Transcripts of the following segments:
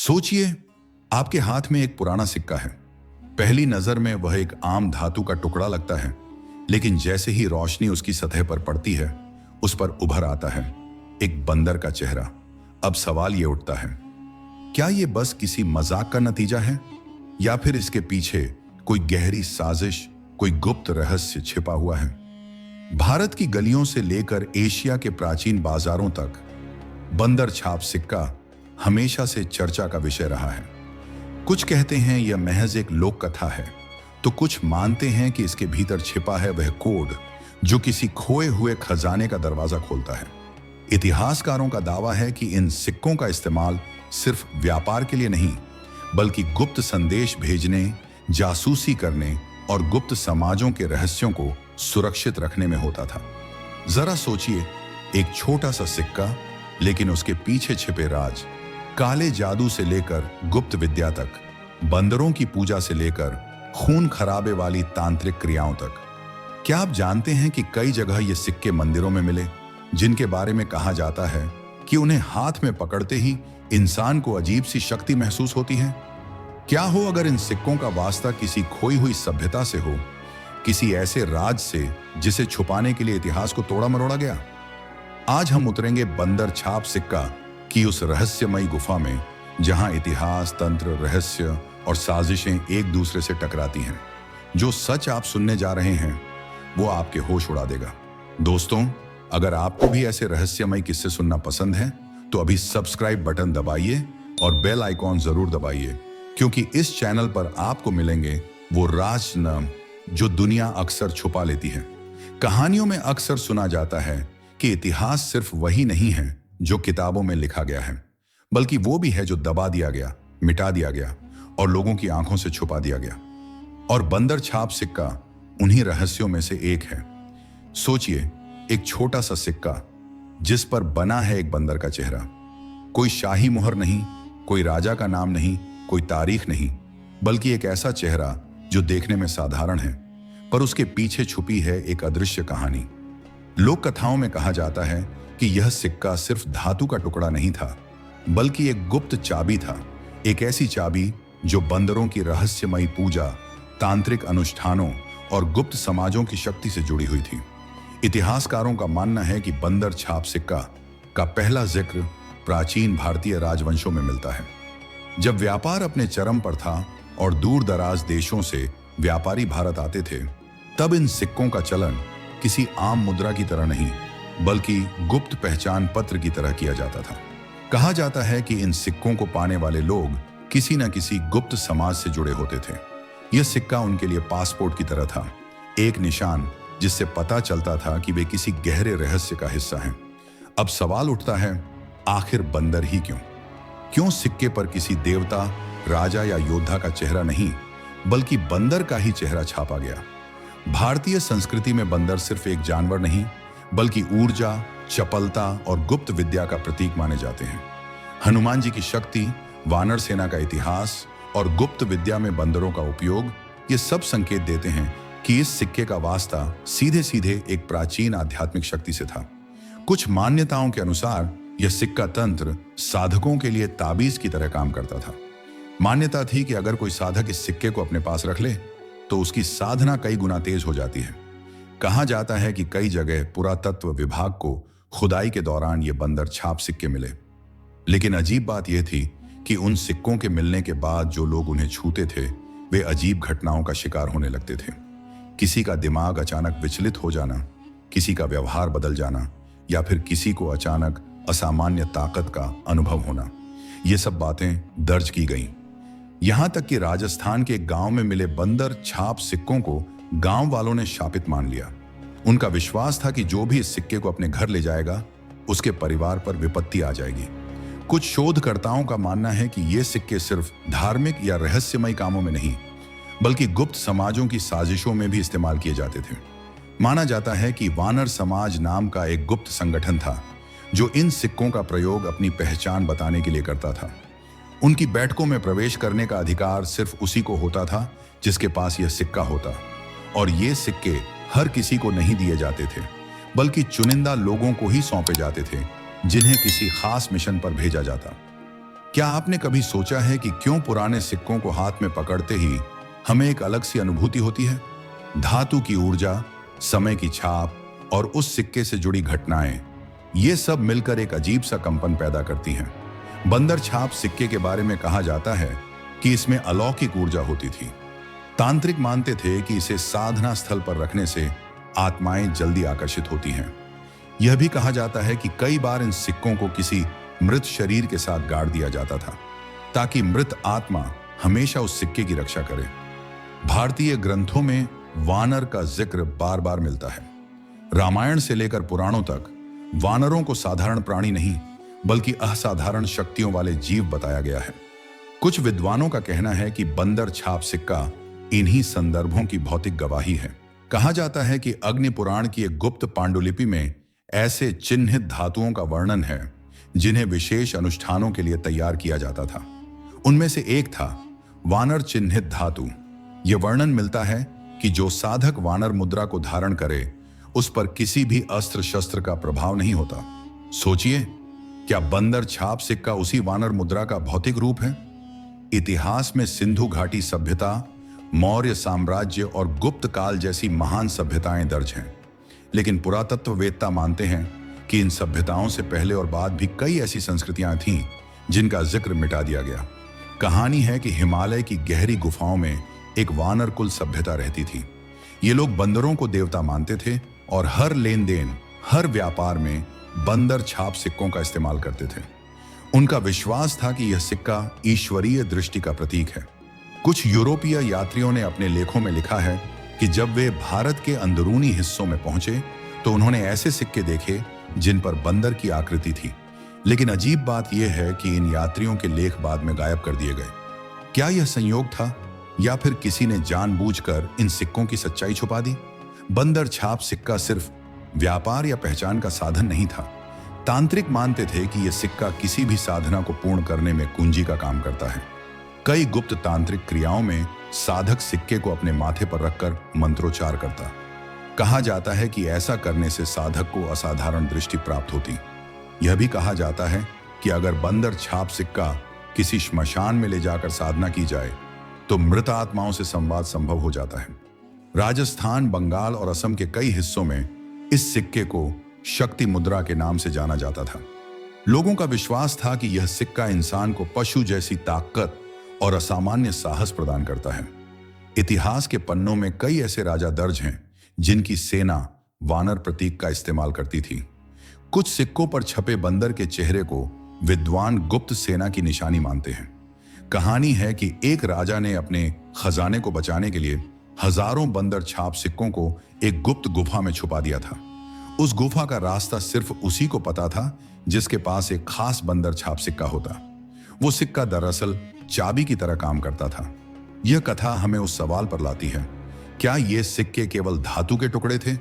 सोचिए, आपके हाथ में एक पुराना सिक्का है। पहली नजर में वह एक आम धातु का टुकड़ा लगता है, लेकिन जैसे ही रोशनी उसकी सतह पर पड़ती है, उस पर उभर आता है एक बंदर का चेहरा। अब सवाल यह उठता है, क्या यह बस किसी मजाक का नतीजा है या फिर इसके पीछे कोई गहरी साजिश, कोई गुप्त रहस्य छिपा हुआ है? भारत की गलियों से लेकर एशिया के प्राचीन बाजारों तक बंदर छाप सिक्का हमेशा से चर्चा का विषय रहा है। कुछ कहते हैं यह महज एक लोक कथा है, तो कुछ मानते हैं कि इसके भीतर छिपा है वह कोड जो किसी खोए हुए खजाने का दरवाजा खोलता है। इतिहासकारों का दावा है कि इन सिक्कों का इस्तेमाल सिर्फ व्यापार के लिए नहीं, बल्कि गुप्त संदेश भेजने, जासूसी करने और गुप्त समाजों के रहस्यों को सुरक्षित रखने में होता था। जरा सोचिए, एक छोटा सा सिक्का, लेकिन उसके पीछे छिपे राज, काले जादू से लेकर गुप्त विद्या तक, बंदरों की पूजा से लेकर खून खराबे वाली तांत्रिक क्रियाओं तक। क्या आप जानते हैं कि कई जगह ये सिक्के मंदिरों में मिले, जिनके बारे में कहा जाता है कि उन्हें हाथ में पकड़ते ही इंसान को अजीब सी शक्ति महसूस होती है? क्या हो अगर इन सिक्कों का वास्ता किसी खोई हुई सभ्यता से हो, किसी ऐसे राज से जिसे छुपाने के लिए इतिहास को तोड़ा मरोड़ा गया? आज हम उतरेंगे बंदर छाप सिक्का की उस रहस्यमयी गुफा में, जहां इतिहास, तंत्र, रहस्य और साजिशें एक दूसरे से टकराती हैं। जो सच आप सुनने जा रहे हैं वो आपके होश उड़ा देगा। दोस्तों, अगर आपको भी ऐसे रहस्यमयी किस्से सुनना पसंद है तो अभी सब्सक्राइब बटन दबाइए और बेल आइकॉन जरूर दबाइए, क्योंकि इस चैनल पर आपको मिलेंगे वो राज नाम जो दुनिया अक्सर छुपा लेती है। कहानियों में अक्सर सुना जाता है कि इतिहास सिर्फ वही नहीं है जो किताबों में लिखा गया है, बल्कि वो भी है जो दबा दिया गया, मिटा दिया गया और लोगों की आंखों से छुपा दिया गया। और बंदर छाप सिक्का उन्हीं रहस्यों में से एक है। सोचिए, एक छोटा सा सिक्का जिस पर बना है एक बंदर का चेहरा। कोई शाही मुहर नहीं, कोई राजा का नाम नहीं, कोई तारीख नहीं, बल्कि एक ऐसा चेहरा जो देखने में साधारण है, पर उसके पीछे छुपी है एक अदृश्य कहानी। लोक कथाओं में कहा जाता है कि यह सिक्का सिर्फ धातु का टुकड़ा नहीं था, बल्कि एक गुप्त चाबी था। एक ऐसी चाबी जो बंदरों की रहस्यमयी पूजा, तांत्रिक अनुष्ठानों और गुप्त समाजों की शक्ति से जुड़ी हुई थी। इतिहासकारों का मानना है कि बंदर छाप सिक्का का पहला जिक्र प्राचीन भारतीय राजवंशों में मिलता है। जब व्यापार अपने चरम पर था और दूर दराज देशों से व्यापारी भारत आते थे, तब इन सिक्कों का चलन किसी आम मुद्रा की तरह नहीं, बल्कि गुप्त पहचान पत्र की तरह किया जाता था। कहा जाता है कि इन सिक्कों को पाने वाले लोग किसी न किसी गुप्त समाज से जुड़े होते थे। यह सिक्का उनके लिए पासपोर्ट की तरह था, एक निशान जिससे पता चलता था कि वे किसी गहरे रहस्य का हिस्सा हैं। अब सवाल उठता है, आखिर बंदर ही क्यों? क्यों सिक्के पर किसी देवता, राजा या योद्धा का चेहरा नहीं, बल्कि बंदर का ही चेहरा छापा गया? भारतीय संस्कृति में बंदर सिर्फ एक जानवर नहीं, बल्कि ऊर्जा, चपलता और गुप्त विद्या का प्रतीक माने जाते हैं। हनुमान जी की शक्ति, वानर सेना का इतिहास और गुप्त विद्या में बंदरों का उपयोग, ये सब संकेत देते हैं कि इस सिक्के का वास्ता सीधे सीधे एक प्राचीन आध्यात्मिक शक्ति से था। कुछ मान्यताओं के अनुसार यह सिक्का तंत्र साधकों के लिए ताबीज की तरह काम करता था। मान्यता थी कि अगर कोई साधक इस सिक्के को अपने पास रख ले तो उसकी साधना कई गुना तेज हो जाती है। कहा जाता है कि कई जगह पुरातत्व विभाग को खुदाई के दौरान ये बंदर छाप सिक्के मिले। लेकिन अजीब बात यह थी कि उन सिक्कों के मिलने के बाद जो लोग उन्हें छूते थे, वे अजीब घटनाओं का शिकार होने लगते थे। किसी का दिमाग अचानक विचलित हो जाना, किसी का व्यवहार बदल जाना, या फिर किसी को अचानक असामान्य ताकत का अनुभव होना, ये सब बातें दर्ज की गईं। यहां तक कि राजस्थान के एक गांव में मिले बंदर छाप सिक्कों को गांव वालों ने शापित मान लिया। उनका विश्वास था कि जो भी इस सिक्के को अपने घर ले जाएगा, उसके परिवार पर विपत्ति आ जाएगी। कुछ शोधकर्ताओं का मानना है कि ये सिक्के सिर्फ धार्मिक या रहस्यमयी कामों में नहीं, बल्कि गुप्त समाजों की साजिशों में भी इस्तेमाल किए जाते थे। माना जाता है कि वानर समाज नाम का एक गुप्त संगठन था जो इन सिक्कों का प्रयोग अपनी पहचान बताने के लिए करता था। उनकी बैठकों में प्रवेश करने का अधिकार सिर्फ उसी को होता था जिसके पास यह सिक्का होता, और ये सिक्के हर किसी को नहीं दिए जाते थे, बल्कि चुनिंदा लोगों को ही सौंपे जाते थे जिन्हें किसी खास मिशन पर भेजा जाता। क्या आपने कभी सोचा है कि क्यों पुराने सिक्कों को हाथ में पकड़ते ही हमें एक अलग सी अनुभूति होती है? धातु की ऊर्जा, समय की छाप और उस सिक्के से जुड़ी घटनाएं, ये सब मिलकर एक अजीब सा कंपन पैदा करती हैं। बंदर छाप सिक्के के बारे में कहा जाता है कि इसमें अलौकिक ऊर्जा होती थी। तांत्रिक मानते थे कि इसे साधना स्थल पर रखने से आत्माएं जल्दी आकर्षित होती हैं। यह भी कहा जाता है कि कई बार इन सिक्कों को किसी मृत शरीर के साथ गाड़ दिया जाता था ताकि मृत आत्मा हमेशा उस सिक्के की रक्षा करे। भारतीय ग्रंथों में वानर का जिक्र बार बार मिलता है। रामायण से लेकर पुराणों तक वानरों को साधारण प्राणी नहीं बल्कि असाधारण शक्तियों वाले जीव बताया गया है। कुछ विद्वानों का कहना है कि बंदर छाप सिक्का इन्हीं संदर्भों की भौतिक गवाही है। कहा जाता है कि अग्नि पुराण की एक गुप्त पांडुलिपि में ऐसे चिन्हित धातुओं का वर्णन है जिन्हें विशेष अनुष्ठानों के लिए तैयार किया जाता था। उनमें से एक था वानर चिन्हित धातु। यह वर्णन मिलता है कि जो साधक वानर मुद्रा को धारण करे उस पर किसी भी अस्त्र शस्त्र का प्रभाव नहीं होता। सोचिए, क्या बंदर छाप सिक्का उसी वानर मुद्रा का भौतिक रूप है? इतिहास में सिंधु घाटी सभ्यता, मौर्य साम्राज्य और गुप्त काल जैसी महान सभ्यताएं दर्ज हैं। लेकिन पुरातत्ववेत्ता मानते हैं कि इन सभ्यताओं से पहले और बाद भी कई ऐसी संस्कृतियां थीं जिनका जिक्र मिटा दिया गया। कहानी है कि हिमालय की गहरी गुफाओं में एक वानर कुल सभ्यता रहती थी। ये लोग बंदरों को देवता मानते थे और हर लेन देन, हर व्यापार में बंदर छाप सिक्कों का इस्तेमाल करते थे। उनका विश्वास था कि यह सिक्का ईश्वरीय दृष्टि का प्रतीक है। कुछ यूरोपीय यात्रियों ने अपने लेखों में लिखा है कि जब वे भारत के अंदरूनी हिस्सों में पहुंचे तो उन्होंने ऐसे सिक्के देखे जिन पर बंदर की आकृति थी। लेकिन अजीब बात यह है कि इन यात्रियों के लेख बाद में गायब कर दिए गए। क्या यह संयोग था या फिर किसी ने जानबूझकर इन सिक्कों की सच्चाई छुपा दी? बंदर छाप सिक्का सिर्फ व्यापार या पहचान का साधन नहीं था। तांत्रिक मानते थे कि यह सिक्का किसी भी साधना को पूर्ण करने में कुंजी का काम करता है। कई गुप्त तांत्रिक क्रियाओं में साधक सिक्के को अपने माथे पर रखकर मंत्रोच्चार करता। कहा जाता है कि ऐसा करने से साधक को असाधारण दृष्टि प्राप्त होती। यह भी कहा जाता है कि अगर बंदर छाप सिक्का किसी श्मशान में ले जाकर साधना की जाए तो मृत आत्माओं से संवाद संभव हो जाता है। राजस्थान, बंगाल और असम के कई हिस्सों में इस सिक्के को शक्ति मुद्रा के नाम से जाना जाता था। लोगों का विश्वास था कि यह सिक्का इंसान को पशु जैसी ताकत और असामान्य साहस प्रदान करता है। इतिहास के पन्नों में कई ऐसे राजा दर्ज हैं जिनकी सेना वानर प्रतीक का इस्तेमाल करती थी। कुछ सिक्कों पर छपे बंदर के चेहरे को विद्वान गुप्त सेना की निशानी मानते हैं। कहानी है कि एक राजा ने अपने खजाने को बचाने के लिए हजारों बंदर छाप सिक्कों को एक गुप्त गुफा में छुपा दिया था। उस गुफा का रास्ता सिर्फ उसी को पता था जिसके पास एक खास बंदर छाप सिक्का होता। वो सिक्का दरअसल चाबी की तरह काम करता था। यह कथा हमें उस सवाल पर लाती है, क्या ये सिक्के केवल धातु के टुकड़े थे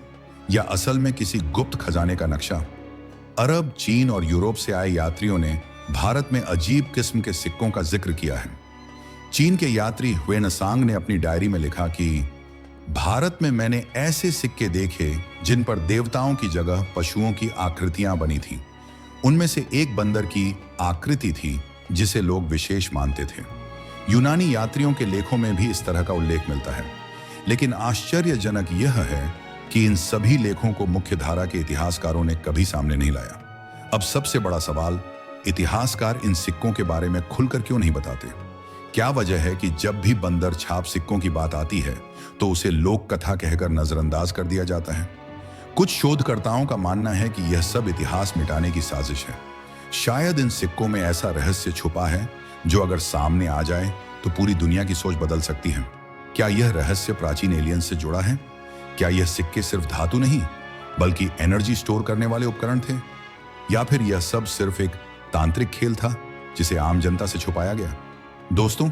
या असल में किसी गुप्त खजाने का नक्शा? अरब, चीन और यूरोप से आए यात्रियों ने भारत में अजीब किस्म के सिक्कों का जिक्र किया है। चीन के यात्री हुएनसांग ने अपनी डायरी में लिखा कि भारत में मैंने ऐसे सिक्के देखे जिन पर देवताओं की जगह पशुओं की आकृतियां बनी थीं। उनमें से एक बंदर की आकृति थी जिसे लोग विशेष मानते थे। यूनानी यात्रियों के लेखों में भी इस तरह का उल्लेख मिलता है। लेकिन आश्चर्यजनक यह है कि इन सभी लेखों को मुख्य धारा के इतिहासकारों ने कभी सामने नहीं लाया। अब सबसे बड़ा सवाल, इतिहासकार इन सिक्कों के बारे में खुलकर क्यों नहीं बताते? क्या वजह है कि जब भी बंदर छाप सिक्कों की बात आती है तो उसे लोक कथा कहकर नजरअंदाज कर दिया जाता है? कुछ शोधकर्ताओं का मानना है कि यह सब इतिहास मिटाने की साजिश है। शायद इन सिक्कों में ऐसा रहस्य छुपा है जो अगर सामने आ जाए तो पूरी दुनिया की सोच बदल सकती है। क्या यह रहस्य प्राचीन एलियंस से जुड़ा है? क्या यह सिक्के सिर्फ धातु नहीं बल्कि एनर्जी स्टोर करने वाले उपकरण थे? या फिर यह सब सिर्फ एक तांत्रिक खेल था जिसे आम जनता से छुपाया गया? दोस्तों,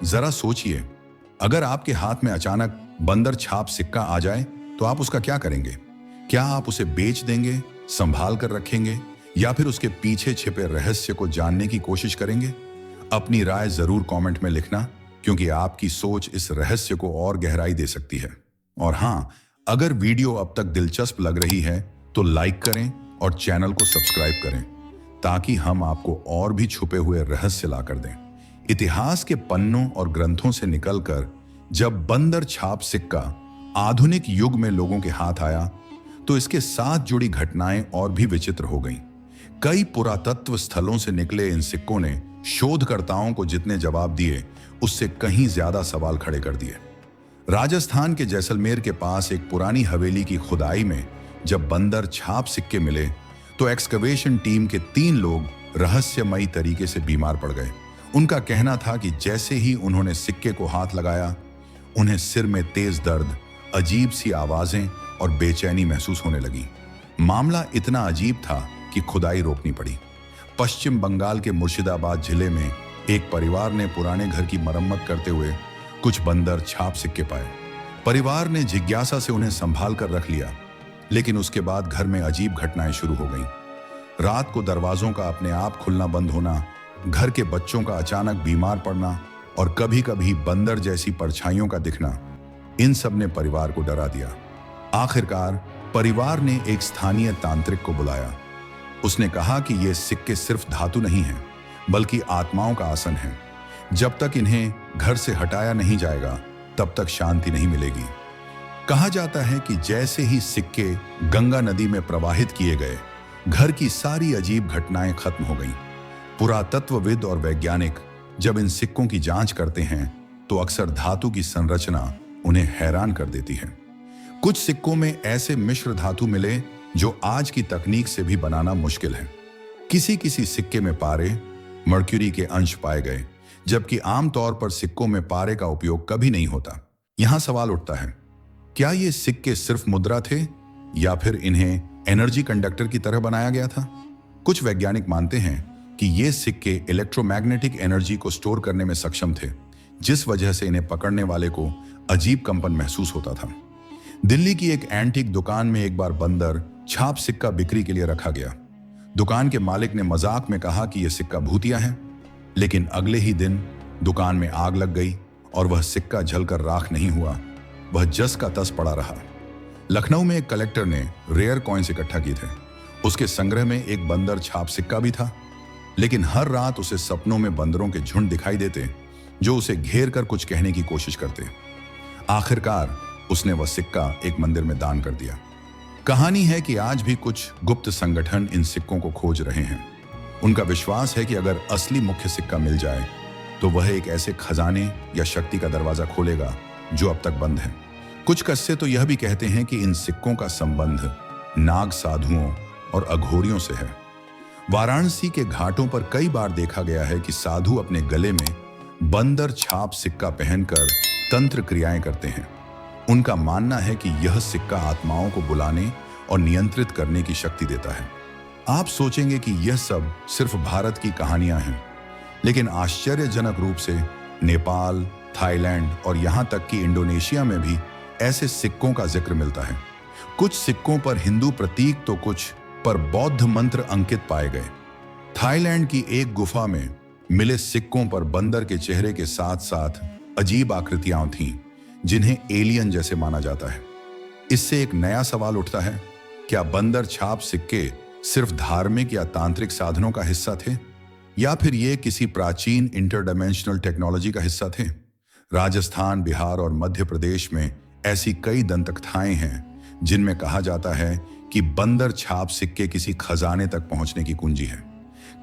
जरा सोचिए, अगर आपके हाथ में अचानक बंदर छाप सिक्का आ जाए तो आप उसका क्या करेंगे? क्या आप उसे बेच देंगे, संभाल कर रखेंगे, या फिर उसके पीछे छिपे रहस्य को जानने की कोशिश करेंगे? अपनी राय जरूर कमेंट में लिखना, क्योंकि आपकी सोच इस रहस्य को और गहराई दे सकती है। और हाँ, अगर वीडियो अब तक दिलचस्प लग रही है तो लाइक करें और चैनल को सब्सक्राइब करें ताकि हम आपको और भी छुपे हुए रहस्य लाकर दें। इतिहास के पन्नों और ग्रंथों से निकलकर जब बंदर छाप सिक्का आधुनिक युग में लोगों के हाथ आया, तो इसके साथ जुड़ी घटनाएं और भी विचित्र हो गईं। कई पुरातत्व स्थलों से निकले इन सिक्कों ने शोधकर्ताओं को जितने जवाब दिए, उससे कहीं ज्यादा सवाल खड़े कर दिए। राजस्थान के जैसलमेर के पास एक पुरानी हवेली की खुदाई में जब बंदर छाप सिक्के मिले, तो एक्सकवेशन टीम के 3 लोग रहस्यमयी तरीके से बीमार पड़ गए। उनका कहना था कि जैसे ही उन्होंने सिक्के को हाथ लगाया, उन्हें सिर में तेज दर्द, अजीब सी आवाजें और बेचैनी महसूस होने लगी। मामला इतना अजीब था कि खुदाई रोकनी पड़ी। पश्चिम बंगाल के मुर्शिदाबाद जिले में एक परिवार ने पुराने घर की मरम्मत करते हुए कुछ बंदर छाप सिक्के पाए। परिवार ने जिज्ञासा से उन्हें संभाल कर रख लिया, लेकिन उसके बाद घर में अजीब घटनाएं शुरू हो गईं। रात को दरवाजों का अपने आप खुलना बंद होना, घर के बच्चों का अचानक बीमार पड़ना और कभी-कभी बंदर जैसी परछाइयों का दिखना, इन सब ने परिवार को डरा दिया। आखिरकार परिवार ने एक स्थानीय तांत्रिक को बुलाया। उसने कहा कि ये सिक्के सिर्फ धातु नहीं हैं, बल्कि आत्माओं का आसन है। जब तक इन्हें घर से हटाया नहीं जाएगा, तब तक शांति नहीं मिलेगी। कहा जाता है कि जैसे ही सिक्के गंगा नदी में प्रवाहित किए गए, घर की सारी अजीब घटनाएं खत्म हो गईं। पुरातत्वविद और वैज्ञानिक जब इन सिक्कों की जांच करते हैं, तो अक्सर धातु की संरचना उन्हें हैरान कर देती है। कुछ सिक्कों में ऐसे मिश्र धातु मिले जो आज की तकनीक से भी बनाना मुश्किल है। किसी सिक्के में पारे, मर्क्यूरी के अंश पाए गए, जबकि आमतौर पर सिक्कों में पारे का उपयोग कभी नहीं होता। यहां सवाल उठता है, क्या ये सिक्के सिर्फ मुद्रा थे या फिर इन्हें एनर्जी कंडक्टर की तरह बनाया गया था? कुछ वैज्ञानिक मानते हैं कि ये सिक्के इलेक्ट्रोमैग्नेटिक एनर्जी को स्टोर करने में सक्षम थे, जिस वजह से इन्हें पकड़ने वाले को अजीब कंपन महसूस होता था। दिल्ली की एक एंटीक दुकान में एक बार बंदर छाप सिक्का बिक्री के लिए रखा गया। दुकान के मालिक ने मजाक में कहा कि यह सिक्का भूतिया है, लेकिन अगले ही दिन दुकान में आग लग गई और वह सिक्का जलकर राख नहीं हुआ, वह जस का तस पड़ा रहा। लखनऊ में एक कलेक्टर ने रेयर कॉइन्स इकट्ठा किए थे। उसके संग्रह में एक बंदर छाप सिक्का भी था, लेकिन हर रात उसे सपनों में बंदरों के झुंड दिखाई देते जो उसे घेर कर कुछ कहने की कोशिश करते। आखिरकार उसने वह सिक्का एक मंदिर में दान कर दिया। कहानी है कि आज भी कुछ गुप्त संगठन इन सिक्कों को खोज रहे हैं। उनका विश्वास है कि अगर असली मुख्य सिक्का मिल जाए, तो वह एक ऐसे खजाने या शक्ति का दरवाजा खोलेगा जो अब तक बंद है। कुछ किस्से तो यह भी कहते हैं कि इन सिक्कों का संबंध नाग साधुओं और अघोरियों से है। वाराणसी के घाटों पर कई बार देखा गया है कि साधु अपने गले में बंदर छाप सिक्का पहनकर तंत्र क्रियाएं करते हैं। उनका मानना है कि यह सिक्का आत्माओं को बुलाने और नियंत्रित करने की शक्ति देता है। आप सोचेंगे कि यह सब सिर्फ भारत की कहानियां हैं, लेकिन आश्चर्यजनक रूप से नेपाल, थाईलैंड और यहां तक कि इंडोनेशिया में भी ऐसे सिक्कों का जिक्र मिलता है। कुछ सिक्कों पर हिंदू प्रतीक तो कुछ पर बौद्ध मंत्र अंकित पाए गए। थाईलैंड की एक गुफा में मिले सिक्कों पर बंदर के चेहरे के साथ साथ अजीब आकृतियां थीं, जिन्हें एलियन जैसे माना जाता है। इससे एक नया सवाल उठता है, क्या बंदर छाप सिक्के सिर्फ धार्मिक या तांत्रिक साधनों का हिस्सा थे, या फिर ये किसी प्राचीन इंटरडायमेंशनल टेक्नोलॉजी का हिस्सा थे? राजस्थान, बिहार और मध्य प्रदेश में ऐसी कई दंतकथाएं हैं जिनमें कहा जाता है कि बंदर छाप सिक्के किसी खजाने तक पहुंचने की कुंजी है।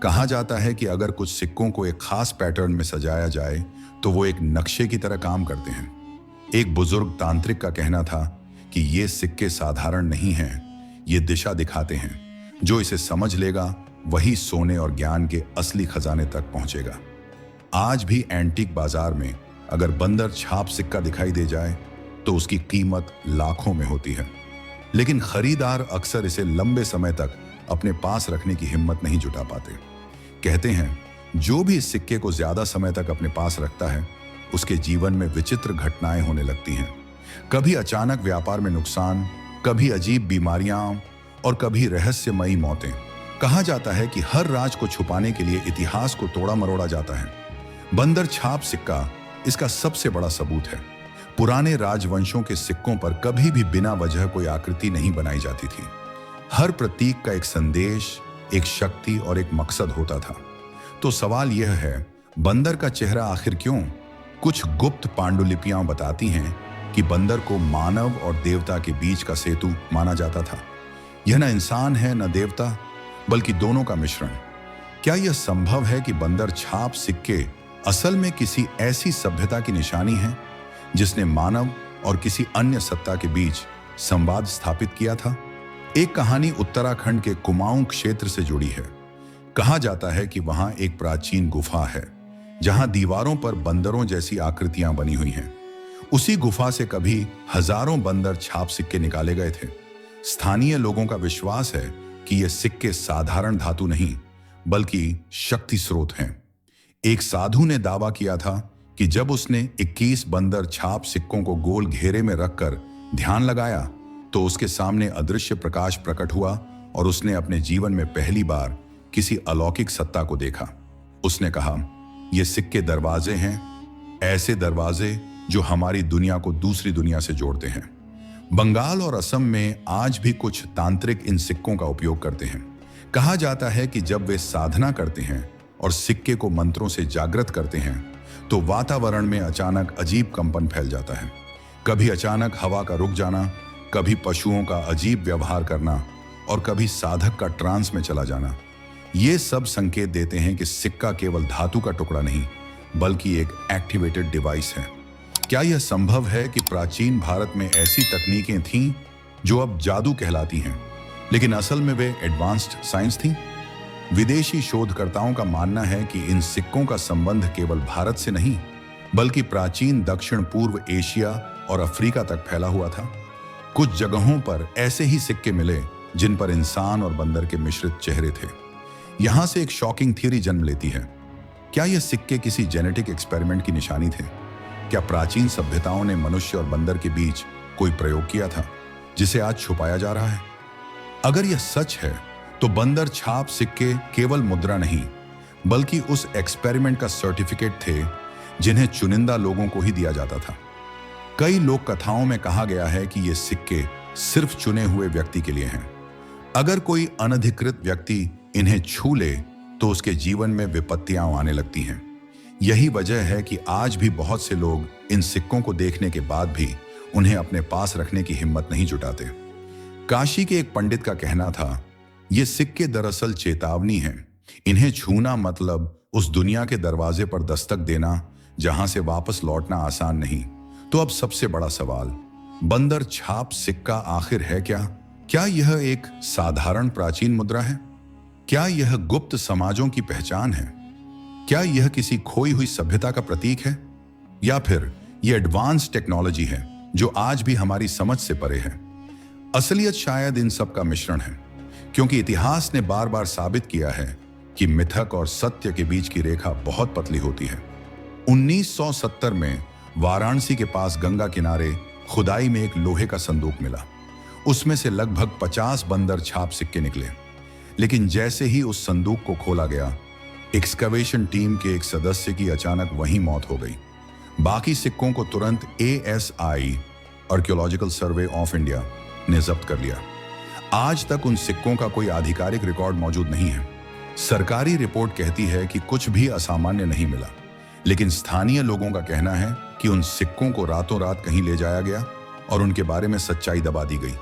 कहा जाता है कि अगर कुछ सिक्कों को एक खास पैटर्न में सजाया जाए तो वो एक नक्शे की तरह काम करते हैं। एक बुजुर्ग तांत्रिक का कहना था कि ये सिक्के साधारण नहीं हैं, ये दिशा दिखाते हैं। जो इसे समझ लेगा वही सोने और ज्ञान के असली खजाने तक पहुंचेगा। आज भी एंटीक बाजार में अगर बंदर छाप सिक्का दिखाई दे जाए तो उसकी कीमत लाखों में होती है, लेकिन खरीदार अक्सर इसे लंबे समय तक अपने पास रखने की हिम्मत नहीं जुटा पाते। कहते हैं, जो भी इस सिक्के को ज्यादा समय तक अपने पास रखता है, उसके जीवन में विचित्र घटनाएं होने लगती हैं। कभी अचानक व्यापार में नुकसान, कभी अजीब बीमारियां और कभी रहस्यमयी मौतें। कहा जाता है कि हर राज को छुपाने के लिए इतिहास को तोड़ा मरोड़ा जाता है। बंदर छाप सिक्का इसका सबसे बड़ा सबूत है। पुराने राजवंशों के सिक्कों पर कभी भी बिना वजह कोई आकृति नहीं बनाई जाती थी। हर प्रतीक का एक संदेश, एक शक्ति और एक मकसद होता था। तो सवाल यह है, बंदर का चेहरा आखिर क्यों? कुछ गुप्त पांडुलिपियां बताती हैं कि बंदर को मानव और देवता के बीच का सेतु माना जाता था। यह न इंसान है न देवता, बल्कि दोनों का मिश्रण। क्या यह संभव है कि बंदर छाप सिक्के असल में किसी ऐसी सभ्यता की निशानी है जिसने मानव और किसी अन्य सत्ता के बीच संवाद स्थापित किया था? एक कहानी उत्तराखंड के कुमाऊं क्षेत्र से जुड़ी है। कहा जाता है कि वहां एक प्राचीन गुफा है जहां दीवारों पर बंदरों जैसी आकृतियां बनी हुई हैं। उसी गुफा से कभी हजारों बंदर छाप सिक्के निकाले गए थे। स्थानीय लोगों का विश्वास है कि ये सिक्के साधारण धातु नहीं, बल्कि शक्ति स्रोत हैं। एक साधु ने दावा किया था कि जब उसने 21 बंदर छाप सिक्कों को गोल घेरे में रखकर ध्यान लगाया तो उसके सामने अदृश्य प्रकाश प्रकट हुआ और उसने अपने जीवन में पहली बार किसी अलौकिक सत्ता को देखा। उसने कहा, ये सिक्के दरवाजे हैं, ऐसे दरवाजे जो हमारी दुनिया को दूसरी दुनिया से जोड़ते हैं। बंगाल और असम में आज भी कुछ तांत्रिक इन सिक्कों का उपयोग करते हैं। कहा जाता है कि जब वे साधना करते हैं और सिक्के को मंत्रों से जागृत करते हैं तो वातावरण में अचानक अजीब कंपन फैल जाता है। कभी अचानक हवा का रुक जाना, कभी पशुओं का अजीब व्यवहार करना और कभी साधक का ट्रांस में चला जाना। ये सब संकेत देते हैं कि सिक्का केवल धातु का टुकड़ा नहीं, बल्कि एक एक्टिवेटेड डिवाइस है। क्या यह संभव है कि प्राचीन भारत में ऐसी तकनीकें थीं जो अब जादू कहलाती हैं, लेकिन असल में वे एडवांस्ड साइंस थीं? विदेशी शोधकर्ताओं का मानना है कि इन सिक्कों का संबंध केवल भारत से नहीं, बल्कि प्राचीन दक्षिण पूर्व एशिया और अफ्रीका तक फैला हुआ था। कुछ जगहों पर ऐसे ही सिक्के मिले जिन पर इंसान और बंदर के मिश्रित चेहरे थे। यहां से एक शॉकिंग थियरी जन्म लेती है। क्या यह सिक्के किसी जेनेटिक एक्सपेरिमेंट की निशानी थे? क्या प्राचीन सभ्यताओं ने मनुष्य और बंदर के बीच कोई प्रयोग किया था जिसे आज छुपाया जा रहा है? अगर यह सच है तो बंदर छाप सिक्के केवल मुद्रा नहीं, बल्कि उस एक्सपेरिमेंट का सर्टिफिकेट थे जिन्हें चुनिंदा लोगों को ही दिया जाता था। कई लोक कथाओं में कहा गया है कि ये सिक्के सिर्फ चुने हुए व्यक्ति के लिए हैं। अगर कोई अनधिकृत व्यक्ति इन्हें छू ले तो उसके जीवन में विपत्तियां आने लगती हैं। यही वजह है कि आज भी बहुत से लोग इन सिक्कों को देखने के बाद भी उन्हें अपने पास रखने की हिम्मत नहीं जुटाते। काशी के एक पंडित का कहना था, ये सिक्के दरअसल चेतावनी हैं। इन्हें छूना मतलब उस दुनिया के दरवाजे पर दस्तक देना जहां से वापस लौटना आसान नहीं। तो अब सबसे बड़ा सवाल, बंदर छाप सिक्का आखिर है क्या? क्या यह एक साधारण प्राचीन मुद्रा है? क्या यह गुप्त समाजों की पहचान है? क्या यह किसी खोई हुई सभ्यता का प्रतीक है? या फिर यह एडवांस टेक्नोलॉजी है जो आज भी हमारी समझ से परे है? असलियत शायद इन सब का मिश्रण है, क्योंकि इतिहास ने बार बार साबित किया है कि मिथक और सत्य के बीच की रेखा बहुत पतली होती है। 1970 में वाराणसी के पास गंगा किनारे खुदाई में एक लोहे का संदूक मिला। उसमें से लगभग 50 बंदर छाप सिक्के निकले। लेकिन जैसे ही उस संदूक को खोला गया, एक्सकवेशन टीम के एक सदस्य की अचानक वहीं मौत हो गई। बाकी सिक्कों को तुरंत ASI archaeological survey of India ने जब्त कर लिया। आज तक उन सिक्कों का कोई आधिकारिक रिकॉर्ड मौजूद नहीं है। सरकारी रिपोर्ट कहती है कि कुछ भी असामान्य नहीं मिला, लेकिन स्थानीय लोगों का कहना है कि उन सिक्कों को रातों रात कहीं ले जाया गया और उनके बारे में सच्चाई दबा दी गई।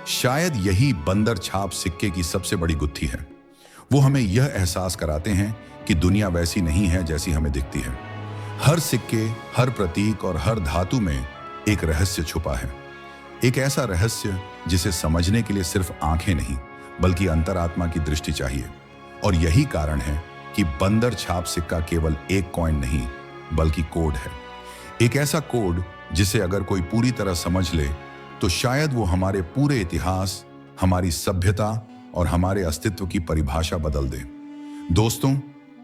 शायद यही बंदर छाप सिक्के की सबसे बड़ी गुत्थी है। वो हमें यह एहसास कराते हैं कि दुनिया वैसी नहीं है जैसी हमें दिखती है। हर सिक्के, हर प्रतीक और हर धातु में एक रहस्य छुपा है। एक ऐसा रहस्य जिसे समझने के लिए सिर्फ आंखें नहीं, बल्कि अंतरात्मा की दृष्टि चाहिए। और यही कारण है कि बंदर छाप सिक्का केवल एक कॉइन नहीं, बल्कि कोड है। एक ऐसा कोड जिसे अगर कोई पूरी तरह समझ ले तो शायद वो हमारे पूरे इतिहास, हमारी सभ्यता और हमारे अस्तित्व की परिभाषा बदल दे। दोस्तों,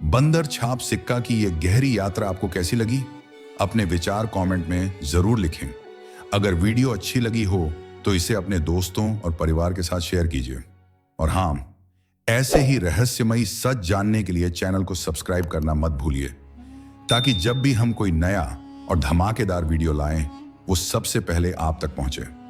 बंदर छाप सिक्का की ये गहरी यात्रा आपको कैसी लगी? अपने विचार कमेंट में जरूर लिखें। अगर वीडियो अच्छी लगी हो तो इसे अपने दोस्तों और परिवार के साथ शेयर कीजिए। और हाँ, ऐसे ही रहस्यमयी सच जानने के लिए चैनल को सब्सक्राइब करना मत भूलिए, ताकि जब भी हम कोई नया और धमाकेदार वीडियो लाएं, वो सबसे पहले आप तक पहुंचे।